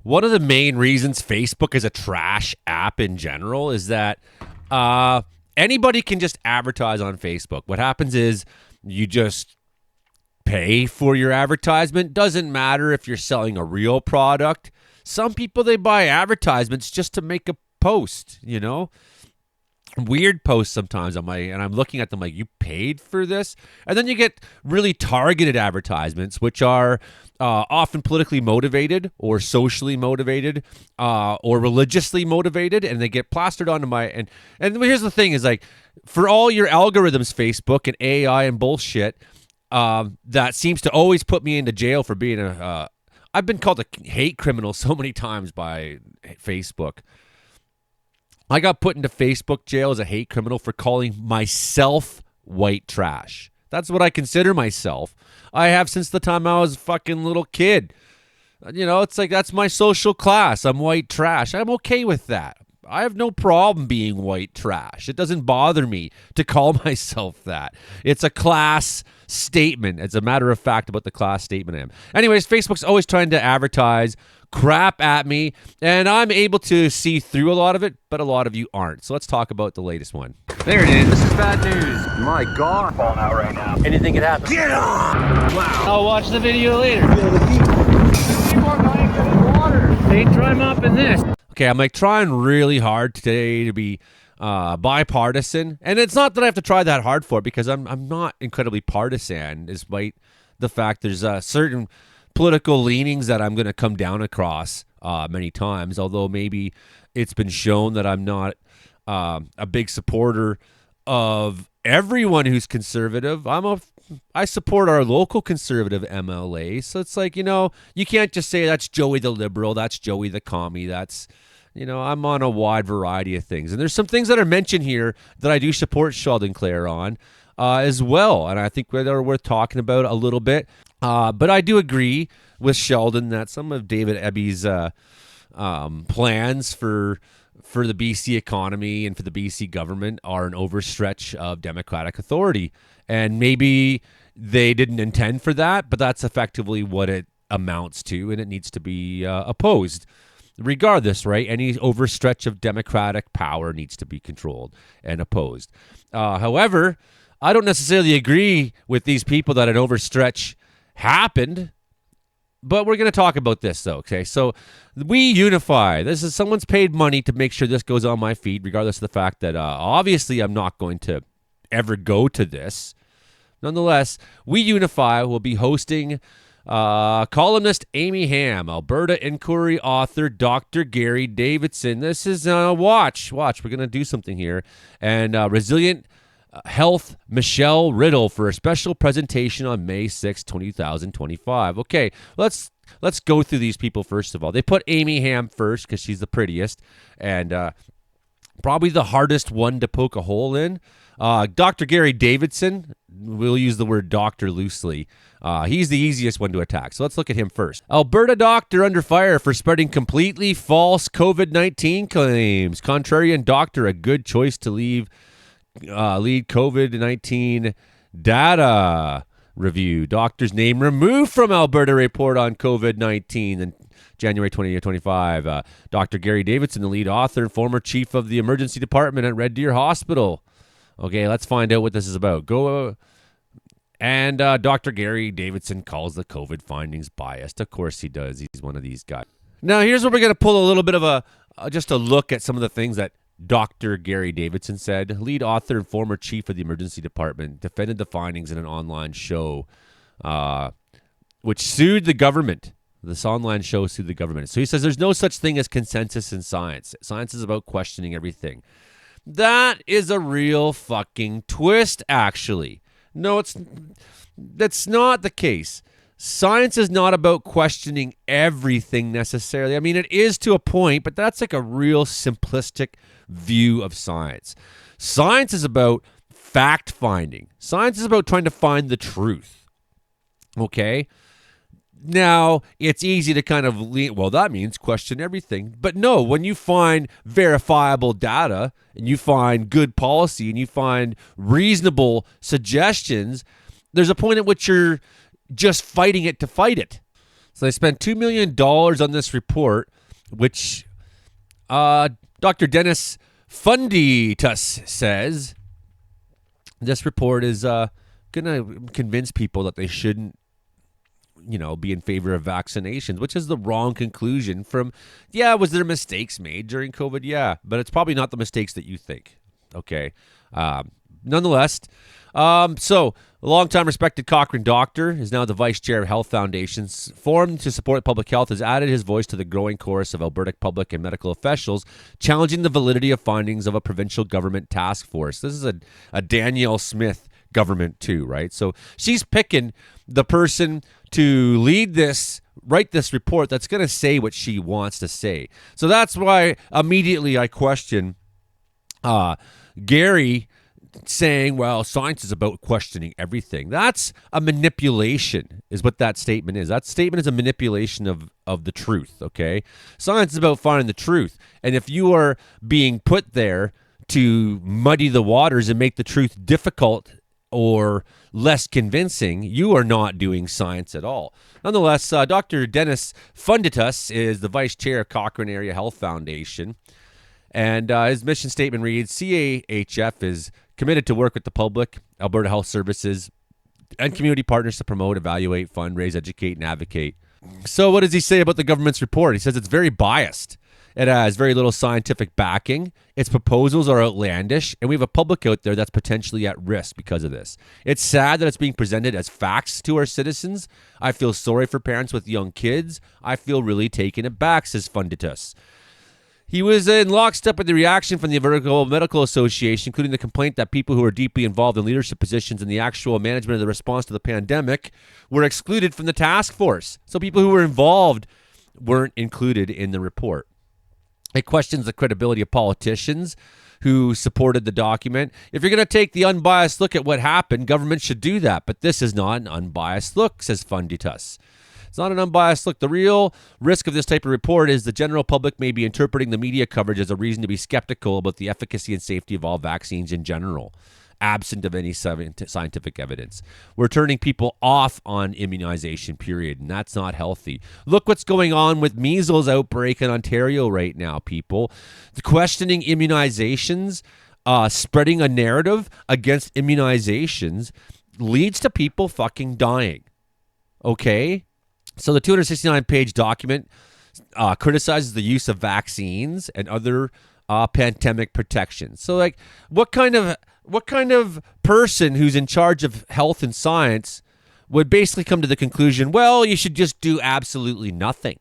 One of the main reasons Facebook is a trash app in general is that anybody can just advertise on Facebook. What happens is you just pay for your advertisement. Doesn't matter if you're selling a real product. Some people, they buy advertisements just to make a post, you know? Weird posts sometimes on and I'm looking at them like, you paid for this? And then you get really targeted advertisements, which are often politically motivated or socially motivated or religiously motivated, and they get plastered onto my and here's the thing is, like, for all your algorithms, Facebook and AI and bullshit, that seems to always put me into jail for being I've been called a hate criminal so many times by Facebook. I got put into Facebook jail as a hate criminal for calling myself white trash. That's what I consider myself. I have since the time I was a fucking little kid. You know, it's like, that's my social class. I'm white trash. I'm okay with that. I have no problem being white trash. It doesn't bother me to call myself that. It's a class statement. It's a matter of fact about the class statement I am. Anyways, Facebook's always trying to advertise crap at me, and I'm able to see through a lot of it, but a lot of you aren't. So let's talk about the latest one. There it is. This is bad news. My God. I'm falling out right now. Anything could happen. Get on! Wow. I'll watch the video later. Keep on going to the water. They try mopping this. Okay, I'm like trying really hard today to be bipartisan, and it's not that I have to try that hard for it, because I'm not incredibly partisan, despite the fact there's certain political leanings that I'm going to come down across many times, although maybe it's been shown that I'm not a big supporter of everyone who's conservative. I support our local conservative MLA, so it's like, you know, you can't just say that's Joey the liberal, that's Joey the commie, that's, you know, I'm on a wide variety of things. And there's some things that are mentioned here that I do support Sheldon Clare on as well, and I think they're worth talking about a little bit. But I do agree with Sheldon that some of David Ebby's plans for the BC economy and for the BC government are an overstretch of democratic authority. And maybe they didn't intend for that, but that's effectively what it amounts to, and it needs to be opposed. Regardless, right? Any overstretch of democratic power needs to be controlled and opposed. However, I don't necessarily agree with these people that an overstretch happened, but we're going to talk about this, though, okay? So we unify. This is someone's paid money to make sure this goes on my feed, regardless of the fact that obviously I'm not going to ever go to this. Nonetheless, we unify will be hosting columnist Amy Ham, Alberta Inquiry author Dr. Gary Davidson. This is watch. We're going to do something here. And Resilient Health Michelle Riddle for a special presentation on May 6, 2025. Okay, let's go through these people first of all. They put Amy Ham first because she's the prettiest and probably the hardest one to poke a hole in. Dr. Gary Davidson, we'll use the word doctor loosely. He's the easiest one to attack. So let's look at him first. Alberta doctor under fire for spreading completely false COVID-19 claims. Contrarian doctor, a good choice to lead COVID-19 data review. Doctor's name removed from Alberta report on COVID-19 in January 2025. Dr. Gary Davidson, the lead author and former chief of the emergency department at Red Deer Hospital. Okay, let's find out what this is about. And Dr. Gary Davidson calls the COVID findings biased. Of course he does. He's one of these guys. Now, here's where we're going to pull a little bit of just a look at some of the things that Dr. Gary Davidson said. Lead author and former chief of the emergency department defended the findings in an online show, which sued the government. This online show sued the government. So he says there's no such thing as consensus in science. Science is about questioning everything. That is a real fucking twist, actually. No, that's not the case. Science is not about questioning everything necessarily. I mean, it is to a point, but that's like a real simplistic view of science. Science is about fact-finding. Science is about trying to find the truth. Okay? Now, it's easy to kind of lean, well, that means question everything. But no, when you find verifiable data and you find good policy and you find reasonable suggestions, there's a point at which you're just fighting it to fight it. So they spent $2 million on this report, which Dr. Dennis Funditus says this report is going to convince people that they shouldn't, be in favor of vaccinations, which is the wrong conclusion from, was there mistakes made during COVID? Yeah, but it's probably not the mistakes that you think. Okay. Nonetheless, so a long-time respected Cochrane doctor is now the vice chair of Health Foundations. Formed to support public health, has added his voice to the growing chorus of Alberta public and medical officials challenging the validity of findings of a provincial government task force. This is a Danielle Smith government too, right? So she's picking the person to write this report that's going to say what she wants to say. So that's why immediately I question Gary saying, well, science is about questioning everything. That's a manipulation, is what that statement is. That statement is a manipulation of the truth, okay? Science is about finding the truth. And if you are being put there to muddy the waters and make the truth difficult or less convincing, you are not doing science at all. Nonetheless, Dr. Dennis Funditus is the vice chair of Cochrane Area Health Foundation. And his mission statement reads, CAHF is committed to work with the public, Alberta Health Services, and community partners to promote, evaluate, fundraise, educate, and advocate. So what does he say about the government's report? He says it's very biased. It has very little scientific backing. Its proposals are outlandish, and we have a public out there that's potentially at risk because of this. It's sad that it's being presented as facts to our citizens. I feel sorry for parents with young kids. I feel really taken aback, says Funditus. He was in lockstep with the reaction from the Alberta Medical Association, including the complaint that people who are deeply involved in leadership positions in the actual management of the response to the pandemic were excluded from the task force. So people who were involved weren't included in the report. It questions the credibility of politicians who supported the document. If you're going to take the unbiased look at what happened, government should do that. But this is not an unbiased look, says Funditus. It's not an unbiased look. The real risk of this type of report is the general public may be interpreting the media coverage as a reason to be skeptical about the efficacy and safety of all vaccines in general, absent of any scientific evidence. We're turning people off on immunization, period, and that's not healthy. Look what's going on with measles outbreak in Ontario right now, people. The questioning immunizations, spreading a narrative against immunizations leads to people fucking dying. Okay? So the 269-page document criticizes the use of vaccines and other pandemic protections. So, like, what kind of person who's in charge of health and science would basically come to the conclusion, well, you should just do absolutely nothing.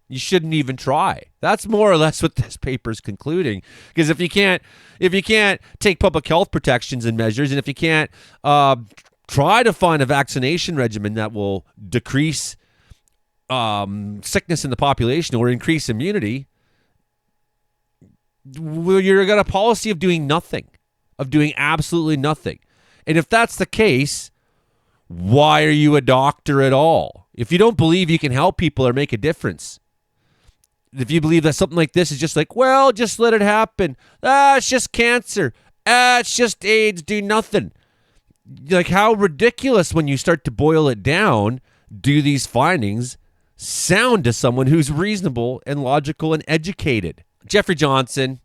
You shouldn't even try. That's more or less what this paper is concluding. Because if you can't take public health protections and measures, and if you can't try to find a vaccination regimen that will decrease sickness in the population or increase immunity, you're got a policy of doing nothing, of doing absolutely nothing. And if that's the case, why are you a doctor at all? If you don't believe you can help people or make a difference, if you believe that something like this is just like, well, just let it happen. It's just cancer. It's just AIDS. Do nothing. Like, how ridiculous when you start to boil it down do these findings sound to someone who's reasonable and logical and educated? Jeffrey Johnson,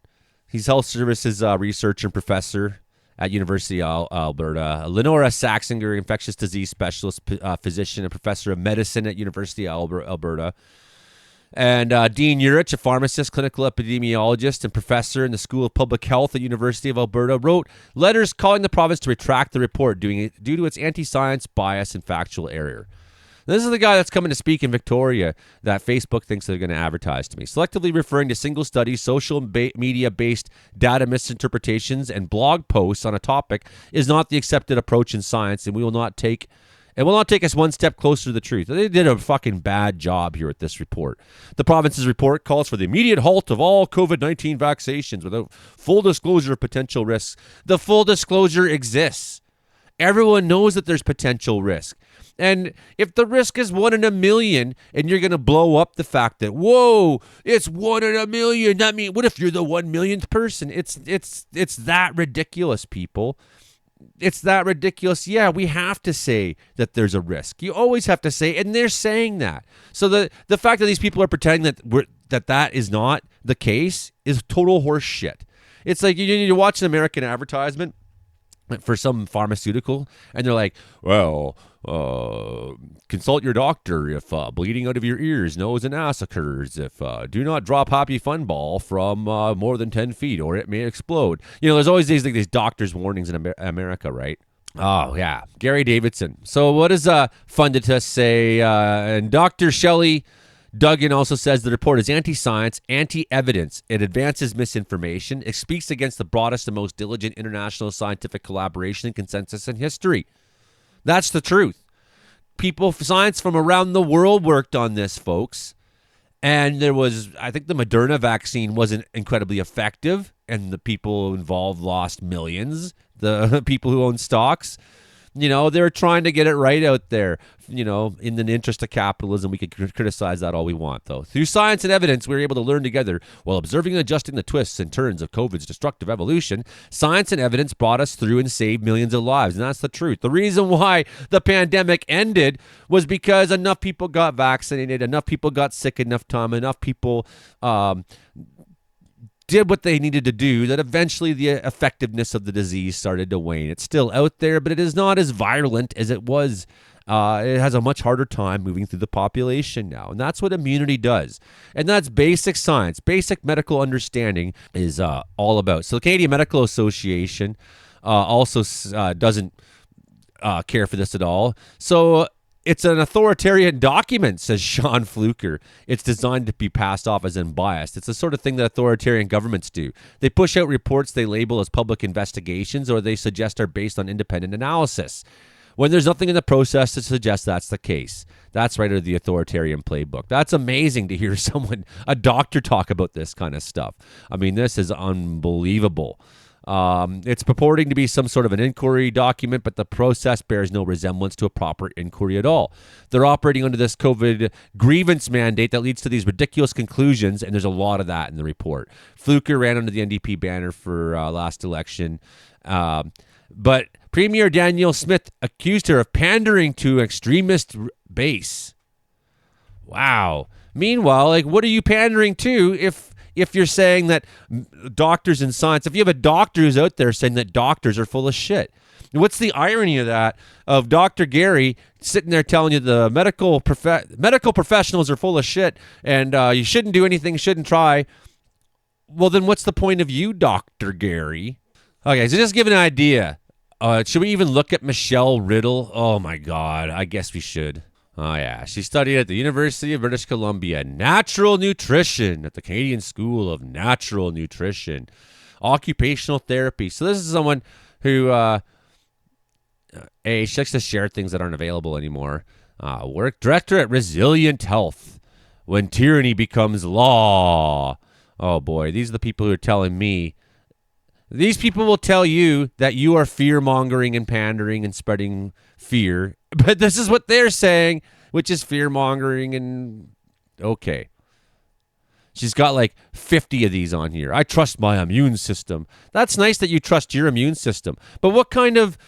he's health services researcher and professor at University of Alberta. Lenora Saxinger, infectious disease specialist, physician and professor of medicine at University of Alberta. And Dean Urich, a pharmacist, clinical epidemiologist, and professor in the School of Public Health at University of Alberta, wrote letters calling the province to retract the report due to its anti-science bias and factual error. This is the guy that's coming to speak in Victoria that Facebook thinks they're going to advertise to me. Selectively referring to single studies, social media-based data misinterpretations, and blog posts on a topic is not the accepted approach in science, and will not take us one step closer to the truth. They did a fucking bad job here at this report. The province's report calls for the immediate halt of all COVID-19 vaccinations without full disclosure of potential risks. The full disclosure exists. Everyone knows that there's potential risk. And if the risk is 1 in a million and you're going to blow up the fact that, whoa, it's 1 in a million. That means, what if you're the 1 millionth person? It's that ridiculous, people. it's that ridiculous. Yeah, we have to say that there's a risk. You always have to say, and they're saying that. So the fact that these people are pretending that is not the case is total horse shit. It's like you watch an American advertisement for some pharmaceutical, and they're like, well, consult your doctor if bleeding out of your ears, nose, and ass occurs. If do not drop Happy Fun Ball from more than 10 feet or it may explode. There's always these doctor's warnings in America, right? Oh, yeah. Gary Davidson. So what does Funditus say? And Dr. Shelley Duggan also says the report is anti-science, anti-evidence. It advances misinformation. It speaks against the broadest and most diligent international scientific collaboration and consensus in history. That's the truth. Science from around the world worked on this, folks. And I think the Moderna vaccine wasn't incredibly effective, and the people involved lost millions. The people who own stocks. They're trying to get it right out there. In the interest of capitalism, we can criticize that all we want, though. Through science and evidence, we're able to learn together while observing and adjusting the twists and turns of COVID's destructive evolution. Science and evidence brought us through and saved millions of lives, and that's the truth. The reason why the pandemic ended was because enough people got vaccinated, enough people got sick enough time, enough people did what they needed to do, that eventually the effectiveness of the disease started to wane. It's still out there, but it is not as virulent as it was. It has a much harder time moving through the population now, and that's what immunity does. And that's basic science, basic medical understanding is all about. So the Canadian Medical Association also doesn't care for this at all. So it's an authoritarian document, says Sean Fluker. It's designed to be passed off as unbiased. It's the sort of thing that authoritarian governments do. They push out reports they label as public investigations or they suggest are based on independent analysis, when there's nothing in the process to suggest that's the case. That's right out of the authoritarian playbook. That's amazing to hear a doctor talk about this kind of stuff. I mean, this is unbelievable. It's purporting to be some sort of an inquiry document, but the process bears no resemblance to a proper inquiry at all. They're operating under this COVID grievance mandate that leads to these ridiculous conclusions, and there's a lot of that in the report. Fluker ran under the NDP banner for last election, but Premier Danielle Smith accused her of pandering to extremist base. Wow. Meanwhile, what are you pandering to if you're saying that doctors in science, if you have a doctor who's out there saying that doctors are full of shit? What's the irony of that, of Dr. Gary sitting there telling you the medical professionals are full of shit and you shouldn't do anything, shouldn't try? Well, then what's the point of you, Dr. Gary? Okay, so just give an idea. Should we even look at Michelle Riddle? Oh, my God. I guess we should. Oh, yeah. She studied at the University of British Columbia, natural nutrition at the Canadian School of Natural Nutrition, occupational therapy. So this is someone who, she likes to share things that aren't available anymore. Work director at Resilient Health. When tyranny becomes law. Oh, boy. These are the people who are telling me. These people will tell you that you are fear-mongering and pandering and spreading fear. But this is what they're saying, which is fear-mongering and okay. She's got 50 of these on here. I trust my immune system. That's nice that you trust your immune system. But what kind of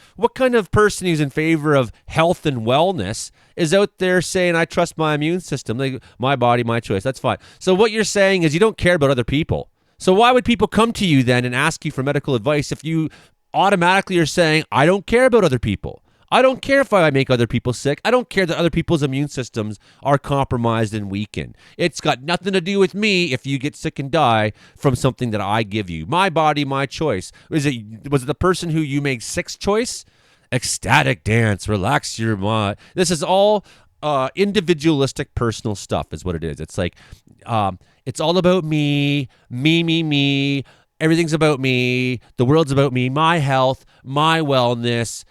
person who's in favor of health and wellness is out there saying, I trust my immune system? My body, my choice. That's fine. So what you're saying is you don't care about other people. So why would people come to you then and ask you for medical advice if you automatically are saying, I don't care about other people? I don't care if I make other people sick. I don't care that other people's immune systems are compromised and weakened. It's got nothing to do with me if you get sick and die from something that I give you. My body, my choice. Was it the person who you made sixth choice? Ecstatic dance, relax your mind. This is all individualistic personal stuff is what it is. It's it's all about me. Everything's about me. The world's about me, my health, my wellness.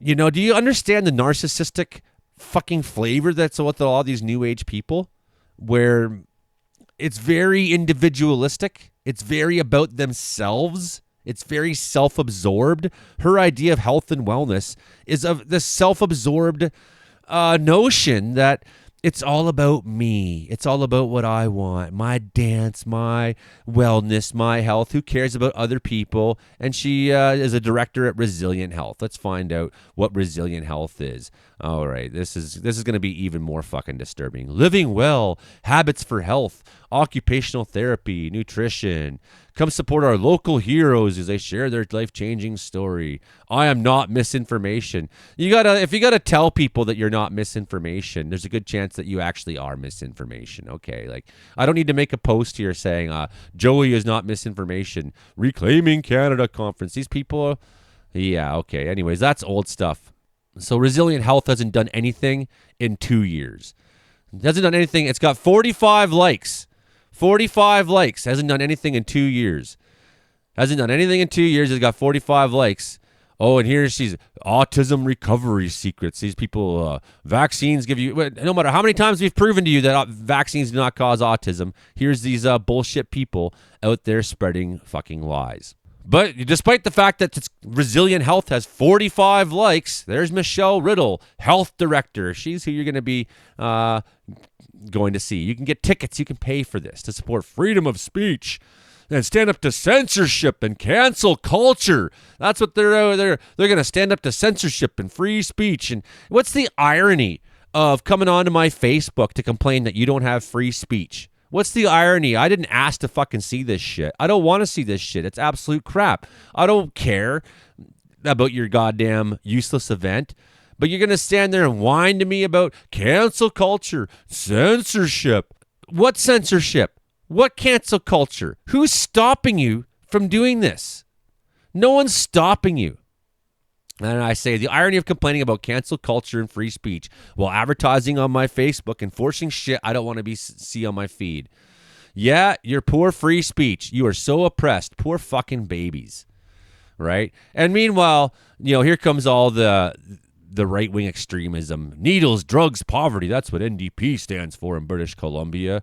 Do you understand the narcissistic fucking flavor that's with all these new age people, where it's very individualistic. It's very about themselves. It's very self-absorbed. Her idea of health and wellness is of this self-absorbed notion that It's all about me. It's all about what I want. My dance, my wellness, my health. Who cares about other people? And she is a director at Resilient Health. Let's find out what Resilient Health is. All right, this is going to be even more fucking disturbing. Living well, habits for health, occupational therapy, nutrition. Come support our local heroes as they share their life-changing story. I am not misinformation. If you gotta tell people that you're not misinformation, there's a good chance that you actually are misinformation. Okay, like I don't need to make a post here saying Joey is not misinformation. Reclaiming Canada conference. These people, yeah, okay. Anyways, that's old stuff. So Resilient Health hasn't done anything in 2 years. It hasn't done anything. It's got 45 likes. 45 likes. Hasn't done anything in 2 years. Hasn't done anything in 2 years. It's got 45 likes. Oh, and here she's autism recovery secrets. These people, vaccines give you, no matter how many times we've proven to you that vaccines do not cause autism, here's these bullshit people out there spreading fucking lies. But despite the fact that Resilient Health has 45 likes, there's Michelle Riddle, health director. She's who you're going to be going to see. You can get tickets. You can pay for this to support freedom of speech and stand up to censorship and cancel culture. That's what they're going to stand up to censorship and free speech. And what's the irony of coming onto my Facebook to complain that you don't have free speech? What's the irony? I didn't ask to fucking see this shit. I don't want to see this shit. It's absolute crap. I don't care about your goddamn useless event. But you're going to stand there and whine to me about cancel culture, censorship. What censorship? What cancel culture? Who's stopping you from doing this? No one's stopping you. And I say the irony of complaining about cancel culture and free speech while advertising on my Facebook and forcing shit I don't want to see on my feed. Yeah, your poor free speech. You are so oppressed. Poor fucking babies. Right? And meanwhile, here comes all the right-wing extremism. Needles, drugs, poverty. That's what NDP stands for in British Columbia.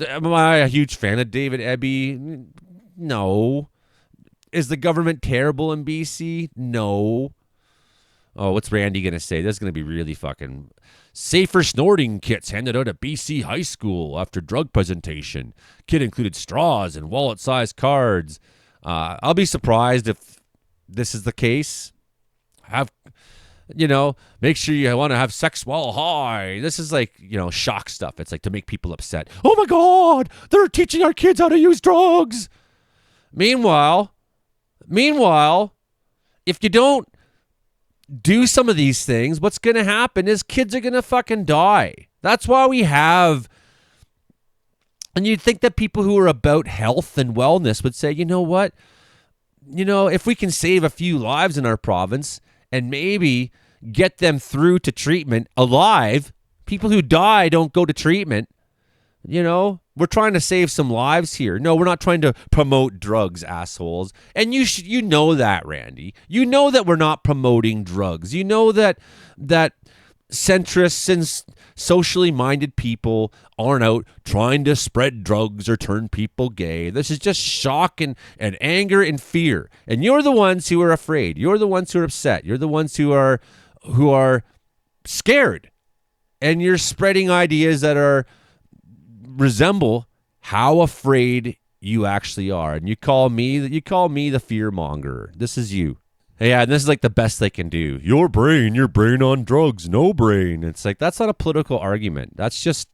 Am I a huge fan of David Eby? No. Is the government terrible in BC? No. Oh, what's Randy going to say? This is going to be really fucking... Safer snorting kits handed out at BC high school after drug presentation. Kit included straws and wallet-sized cards. I'll be surprised if this is the case. Make sure you want to have sex while high. This is like, shock stuff. It's like to make people upset. Oh my God, they're teaching our kids how to use drugs. Meanwhile, if you don't do some of these things, what's going to happen is kids are going to fucking die. That's why we have... And you'd think that people who are about health and wellness would say, you know what? If we can save a few lives in our province and maybe get them through to treatment alive, people who die don't go to treatment. We're trying to save some lives here. No, we're not trying to promote drugs, assholes. And you know that, Randy. You know that we're not promoting drugs. You know that centrists and socially minded people aren't out trying to spread drugs or turn people gay. This is just shock and anger and fear. And you're the ones who are afraid. You're the ones who are upset. You're the ones who are scared. And you're spreading ideas that resemble how afraid you actually are. And you call me the fear monger. This is you. Yeah, and this is like the best they can do. Your brain on drugs, no brain. It's like, that's not a political argument. That's just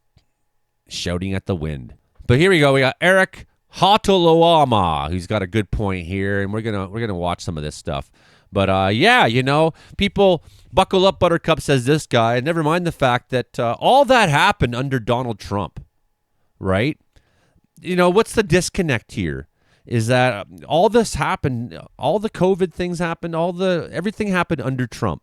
shouting at the wind. But here we go. We got Eric Hatoloama, who's got a good point here, and we're gonna watch some of this stuff. But people buckle up, Buttercup, says this guy, and never mind the fact that all that happened under Donald Trump, right? What's the disconnect here? Is that all this happened, all the COVID things happened, everything happened under Trump.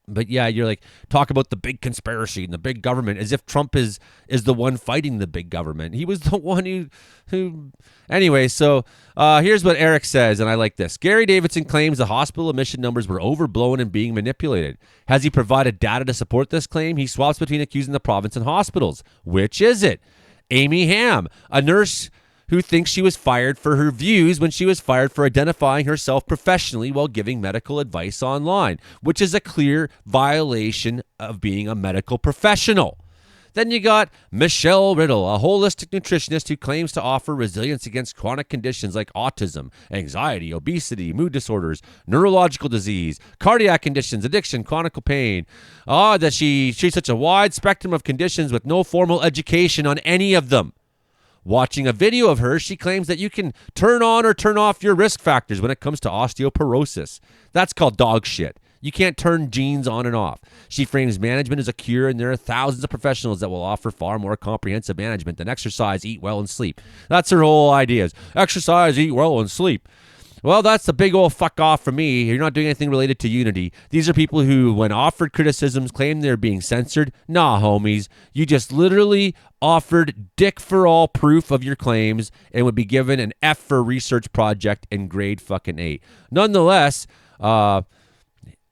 But yeah, you're like, talk about the big conspiracy and the big government as if Trump is the one fighting the big government. He was the one who anyway, so here's what Eric says, and I like this. Gary Davidson claims the hospital admission numbers were overblown and being manipulated. Has he provided data to support this claim? He swaps between accusing the province and hospitals. Which is it? Amy Ham, a nurse who thinks she was fired for her views when she was fired for identifying herself professionally while giving medical advice online, which is a clear violation of being a medical professional. Then you got Michelle Riddle, a holistic nutritionist who claims to offer resilience against chronic conditions like autism, anxiety, obesity, mood disorders, neurological disease, cardiac conditions, addiction, chronic pain. That she treats such a wide spectrum of conditions with no formal education on any of them. Watching a video of her, she claims that you can turn on or turn off your risk factors when it comes to osteoporosis. That's called dog shit. You can't turn genes on and off. She frames management as a cure, and there are thousands of professionals that will offer far more comprehensive management than exercise, eat well, and sleep. That's her whole idea is exercise, eat well, and sleep. Well, that's a big old fuck off for me. You're not doing anything related to unity. These are people who, when offered criticisms, claim they're being censored. Nah, homies. You just literally offered dick for all proof of your claims and would be given an F for research project and grade fucking 8. Nonetheless,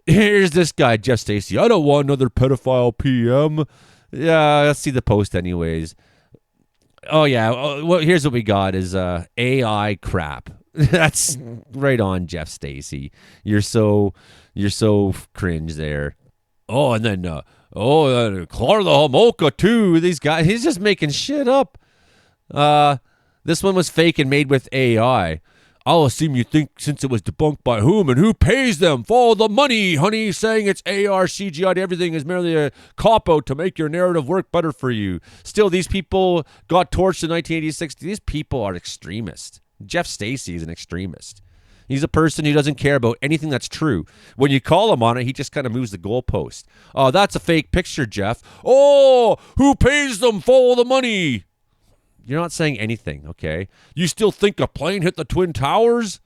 here's this guy, Jeff Stacy. I don't want another pedophile PM. Yeah, let's see the post anyways. Oh, yeah. Well, here's what we got is AI crap. That's right on, Jeff Stacy. You're so cringe there. Oh, and then Clar the Homolka too. These guys, he's just making shit up. This one was fake and made with AI. I'll assume you think since it was debunked by whom and who pays them. Follow the money, honey. Saying it's AR, CGI, everything is merely a cop-out to make your narrative work better for you. Still, these people got torched in 1986. These people are extremists. Jeff Stacy is an extremist. He's a person who doesn't care about anything that's true. When you call him on it, he just kind of moves the goalpost. Oh, that's a fake picture, Jeff. Oh, who pays them? Follow the money. You're not saying anything, okay? You still think a plane hit the Twin Towers?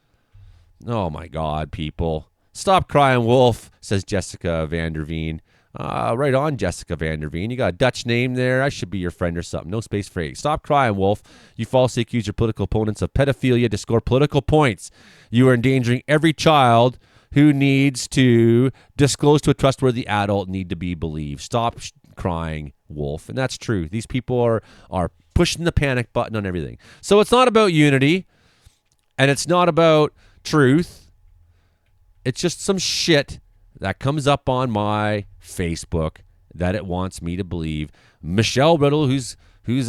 Oh, my God, people. Stop crying wolf, says Jessica Vanderveen. Right on, Jessica Vanderveen. You got a Dutch name there. I should be your friend or something. No space for it. Stop crying, wolf. You falsely accuse your political opponents of pedophilia to score political points. You are endangering every child who needs to disclose to a trustworthy adult need to be believed. Stop crying, wolf. And that's true. These people are pushing the panic button on everything. So it's not about unity, and it's not about truth. It's just some shit that comes up on my Facebook that it wants me to believe. Michelle Riddle, who's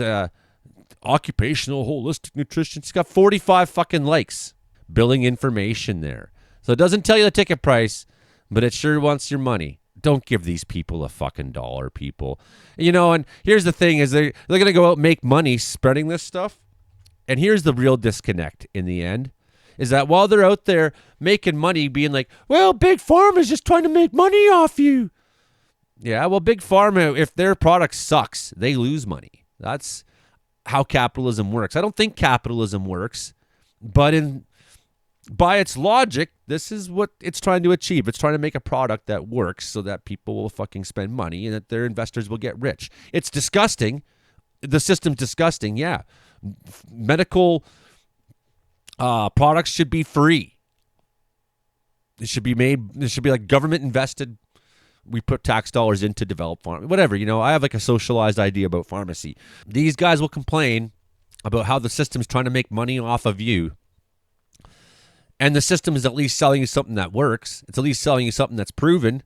a occupational holistic nutrition, she's got 45 fucking likes, billing information there. So it doesn't tell you the ticket price, but it sure wants your money. Don't give these people a fucking dollar, people. You know, and here's the thing is they're going to go out and make money spreading this stuff. And here's the real disconnect in the end. Is that while they're out there making money, being like, well, Big Pharma is just trying to make money off you. Yeah, well, Big Pharma, if their product sucks, they lose money. That's how capitalism works. I don't think capitalism works, but by its logic, this is what it's trying to achieve. It's trying to make a product that works so that people will fucking spend money and that their investors will get rich. It's disgusting. The system's disgusting, yeah. Medical products should be free. It should be like government invested. We put tax dollars in to develop pharma. Whatever, you know, I have like a socialized idea about pharmacy. These guys will complain about how the system's trying to make money off of you. And the system is at least selling you something that works. It's at least selling you something that's proven.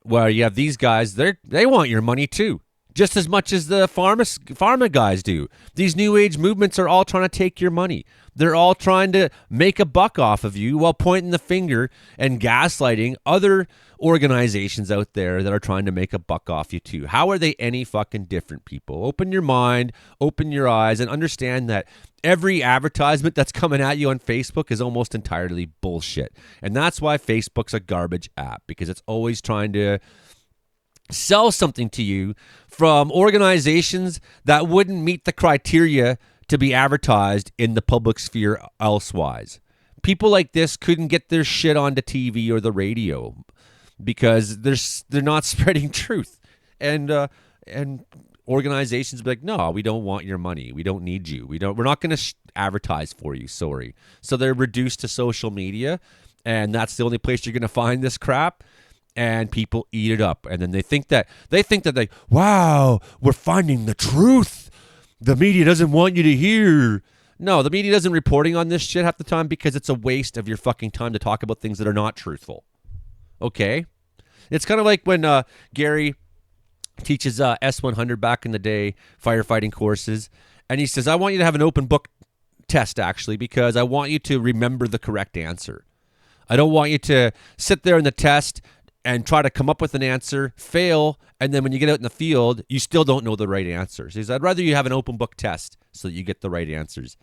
Where you have these guys, they want your money too. Just as much as the pharma guys do. These new age movements are all trying to take your money. They're all trying to make a buck off of you while pointing the finger and gaslighting other organizations out there that are trying to make a buck off you too. How are they any fucking different, people? Open your mind, open your eyes, and understand that every advertisement that's coming at you on Facebook is almost entirely bullshit. And that's why Facebook's a garbage app, because it's always trying to sell something to you from organizations that wouldn't meet the criteria to be advertised in the public sphere elsewise. People like this couldn't get their shit onto TV or the radio because they're not spreading truth. And organizations be like, no, we don't want your money. We don't need you. We're not going to advertise for you. Sorry. So they're reduced to social media, and that's the only place you're going to find this crap. And people eat it up, and then they think that wow, we're finding the truth. The media doesn't want you to hear. No, the media isn't reporting on this shit half the time because it's a waste of your fucking time to talk about things that are not truthful. Okay, it's kind of like when Gary teaches S100 back in the day, firefighting courses. And he says, I want you to have an open book test, actually, because I want you to remember the correct answer. I don't want you to sit there in the test and try to come up with an answer, fail, and then when you get out in the field, you still don't know the right answer. So he says, I'd rather you have an open book test so that you get the right answers.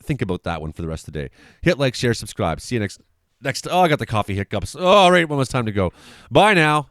Think about that one for the rest of the day. Hit like, share, subscribe. See you next. Oh, I got the coffee hiccups. Oh, all right, when it's time to go. Bye now.